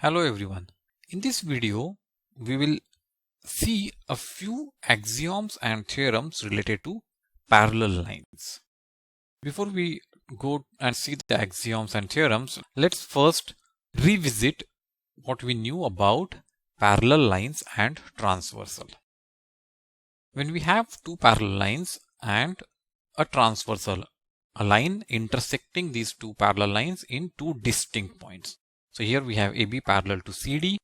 Hello everyone. In this video, we will see a few axioms and theorems related to parallel lines. Before we go and see the axioms and theorems, let's first revisit what we knew about parallel lines and transversal. When we have two parallel lines and a transversal, a line intersecting these two parallel lines in two distinct points. So here we have AB parallel to CD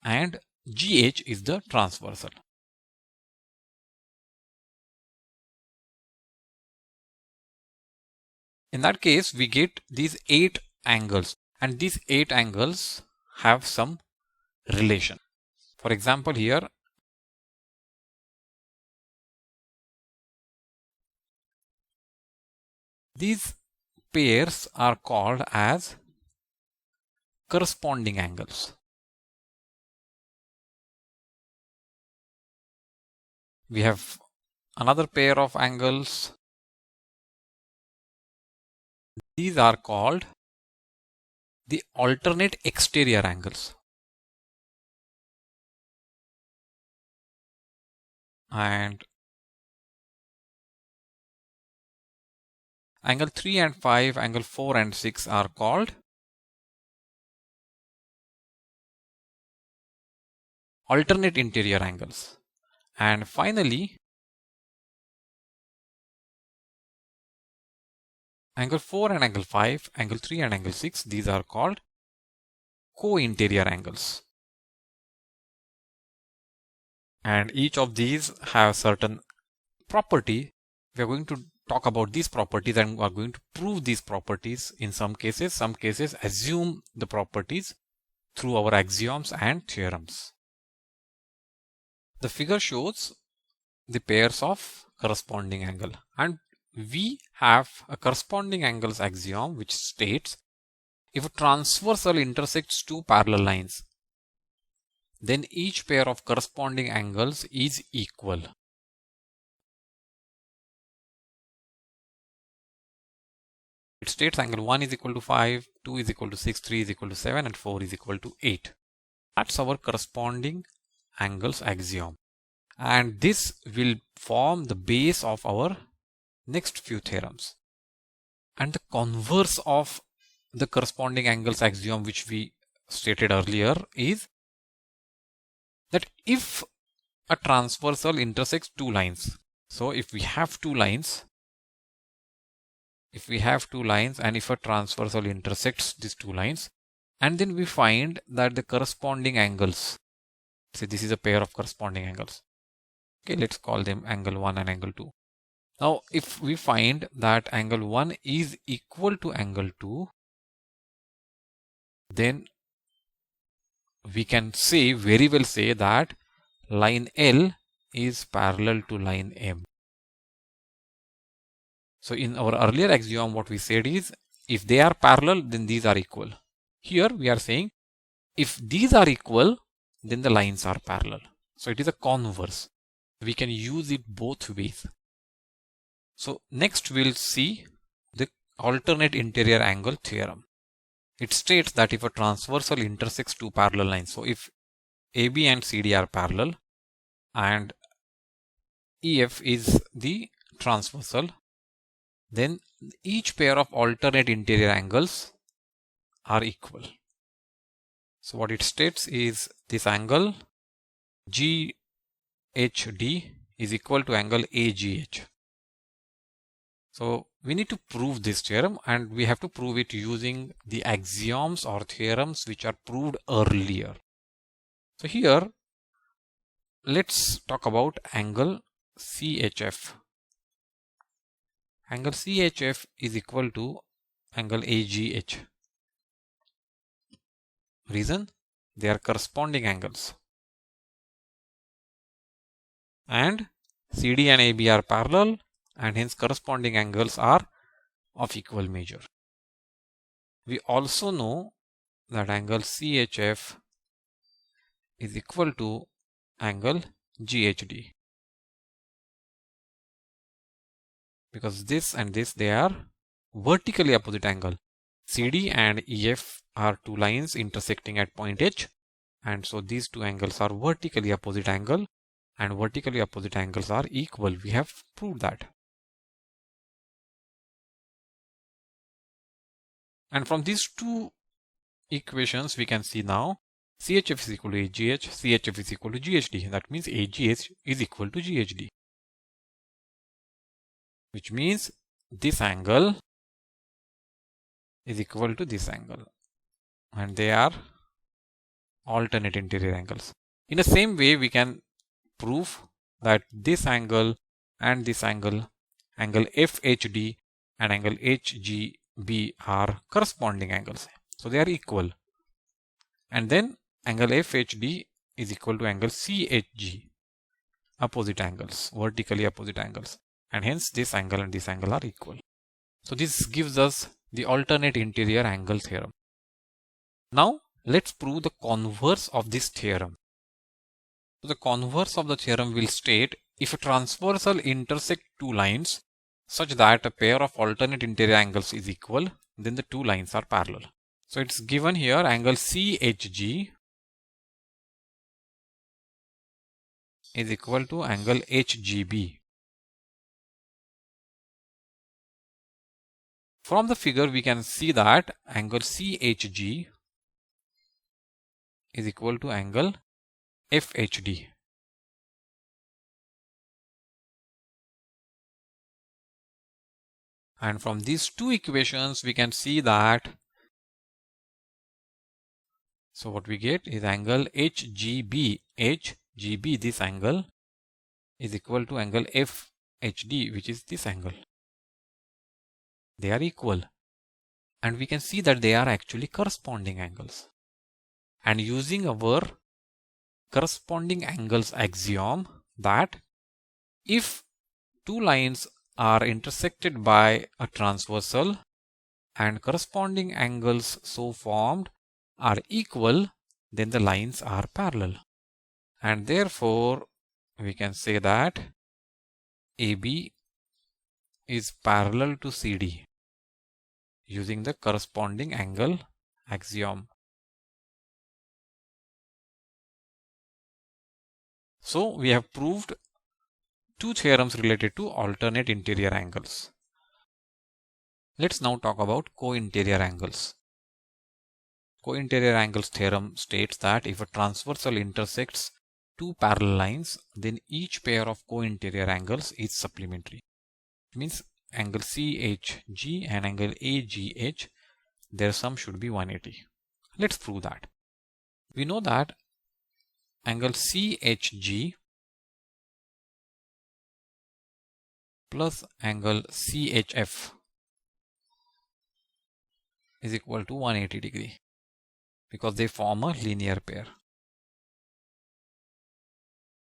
and GH is the transversal. In that case, we get these 8 angles, and these 8 angles have some relation. For example, here these pairs are called as corresponding angles. We have another pair of angles. These are called the alternate exterior angles. And angle 3 and 5, angle 4 and 6 are called alternate interior angles. And finally, angle 4 and angle 5, angle 3 and angle 6, these are called co-interior angles. And each of these have certain property. We are going to talk about these properties and we are going to prove these properties in some cases assume the properties through our axioms and theorems. The figure shows the pairs of corresponding angle, and we have a corresponding angles axiom which states if a transversal intersects two parallel lines, then each pair of corresponding angles is equal. It states angle 1 is equal to 5, 2 is equal to 6, 3 is equal to 7 and 4 is equal to 8. That's our corresponding angles axiom. And this will form the base of our next few theorems. And the converse of the corresponding angles axiom which we stated earlier is that if a transversal intersects two lines, so if we have two lines and if a transversal intersects these two lines, and then we find that the corresponding angles, say this is a pair of corresponding angles, okay, let's call them angle 1 and angle 2. Now if we find that angle 1 is equal to angle 2, then we can very well say that line L is parallel to line M. So in our earlier axiom, what we said is if they are parallel, then these are equal. Here we are saying if these are equal, then the lines are parallel. So it is a converse. We can use it both ways. So next we'll see the alternate interior angle theorem. It states that if a transversal intersects two parallel lines, so if AB and CD are parallel and EF is the transversal, then each pair of alternate interior angles are equal. So what it states is this angle GHD is equal to angle AGH. So we need to prove this theorem, and we have to prove it using the axioms or theorems which are proved earlier. So here let's talk about angle CHF. Angle CHF is equal to angle AGH. Reason? They are corresponding angles. And CD and AB are parallel, and hence corresponding angles are of equal measure. We also know that angle CHF is equal to angle GHD, because this and this, they are vertically opposite angle. CD and EF are two lines intersecting at point H, and so these two angles are vertically opposite angle, and vertically opposite angles are equal. We have proved that. And from these two equations we can see now CHF is equal to AGH, CHF is equal to GHD. That means AGH is equal to GHD, which means this angle is equal to this angle, and they are alternate interior angles. In the same way, we can prove that this angle and this angle, angle FHD and angle HGB, are corresponding angles. So they are equal. And then angle FHD is equal to angle CHG, opposite angles, vertically opposite angles. And hence this angle and this angle are equal. So this gives us the alternate interior angle theorem. Now let's prove the converse of this theorem. So the converse of the theorem will state if a transversal intersect two lines such that a pair of alternate interior angles is equal, then the two lines are parallel. So it's given here angle CHG is equal to angle HGB. From the figure we can see that angle CHG is equal to angle FHD. And from these two equations we can see that, so what we get is angle HGB, this angle is equal to angle FHD, which is this angle. They are equal, and we can see that they are actually corresponding angles. And using our corresponding angles axiom, that if two lines are intersected by a transversal and corresponding angles so formed are equal, then the lines are parallel. And therefore we can say that AB is parallel to CD using the corresponding angle axiom. So we have proved two theorems related to alternate interior angles. Let's now talk about cointerior angles. Cointerior angles theorem states that if a transversal intersects two parallel lines, then each pair of cointerior angles is supplementary. It means angle CHG and angle AGH, their sum should be 180. Let's prove that. We know that angle CHG plus angle CHF is equal to 180 degree because they form a linear pair.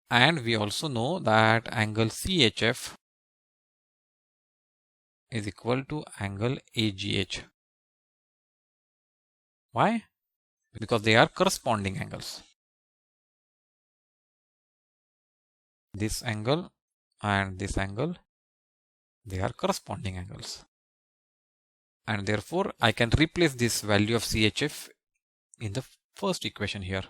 And we also know that angle CHF is equal to angle AGH. Why? Because they are corresponding angles. This angle and this angle, they are corresponding angles. And therefore I can replace this value of CHF in the first equation here.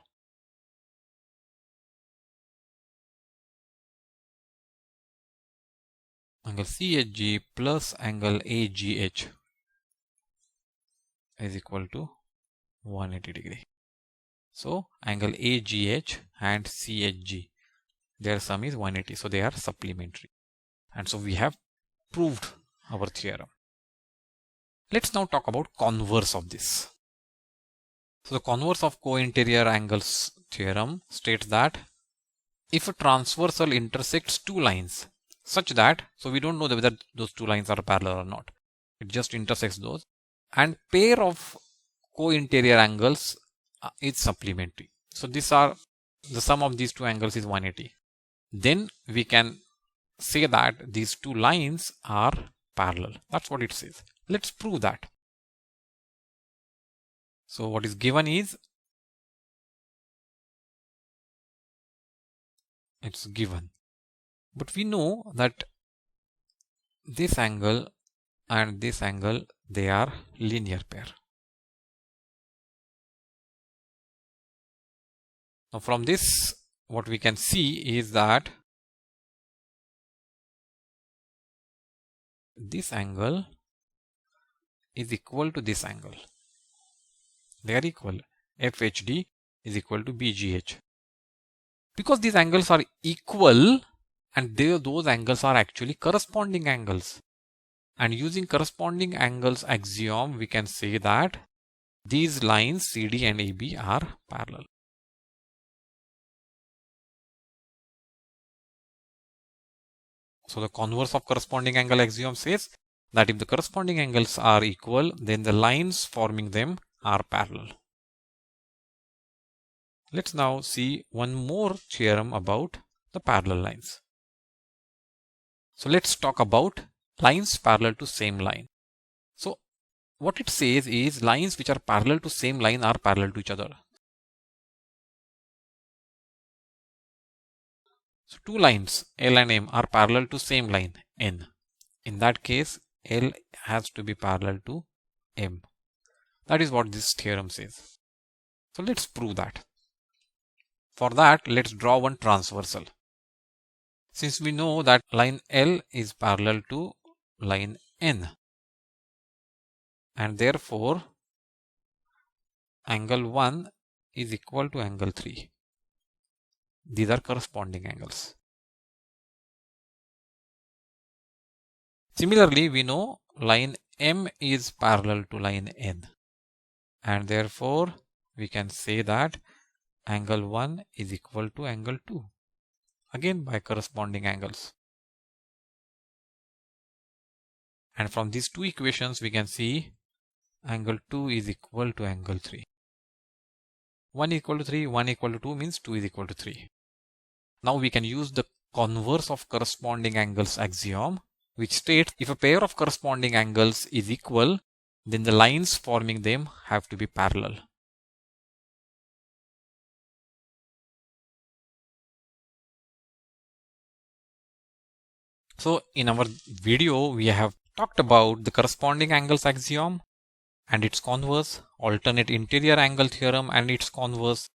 Angle CHG plus angle AGH is equal to 180 degree. So angle AGH and CHG, their sum is 180. So they are supplementary. And so we have proved our theorem. Let's now talk about converse of this. So the converse of cointerior angles theorem states that if a transversal intersects two lines such that, so we don't know whether those two lines are parallel or not, it just intersects those, and pair of cointerior angles is supplementary. So these are the sum of these two angles is 180. Then we can say that these two lines are parallel. That's what it says. Let's prove that. So what is given is, it's given, but we know that this angle and this angle, they are linear pair. Now from this, what we can see is that this angle is equal to this angle. They are equal. FHD is equal to BGH. Because these angles are equal and those angles are actually corresponding angles. And using corresponding angles axiom, we can say that these lines CD and AB are parallel. So the converse of corresponding angle axiom says that if the corresponding angles are equal, then the lines forming them are parallel. Let's now see one more theorem about the parallel lines. So let's talk about lines parallel to same line. So what it says is lines which are parallel to same line are parallel to each other. So two lines L and M are parallel to same line N. In that case, L has to be parallel to M. That is what this theorem says. So let's prove that. For that, let's draw one transversal. Since we know that line L is parallel to line N, and therefore angle 1 is equal to angle 3. These are corresponding angles. Similarly, we know line M is parallel to line N, and therefore we can say that angle 1 is equal to angle 2, again by corresponding angles. And from these two equations, we can see angle 2 is equal to angle 3. 1 equal to 3, 1 equal to 2 means 2 is equal to 3. Now we can use the converse of corresponding angles axiom, which states if a pair of corresponding angles is equal, then the lines forming them have to be parallel. So in our video, we have talked about the corresponding angles axiom and its converse, alternate interior angle theorem and its converse,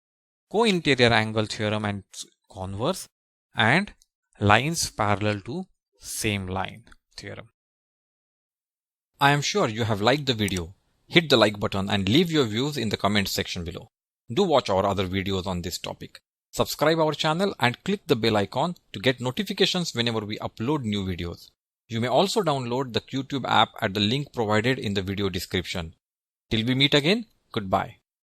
cointerior angle theorem and its converse, and lines parallel to same line theorem. I am sure you have liked the video. Hit the like button and leave your views in the comment section below. Do watch our other videos on this topic. Subscribe our channel and click the bell icon to get notifications whenever we upload new videos. You may also download the YouTube app at the link provided in the video description. Till we meet again, goodbye.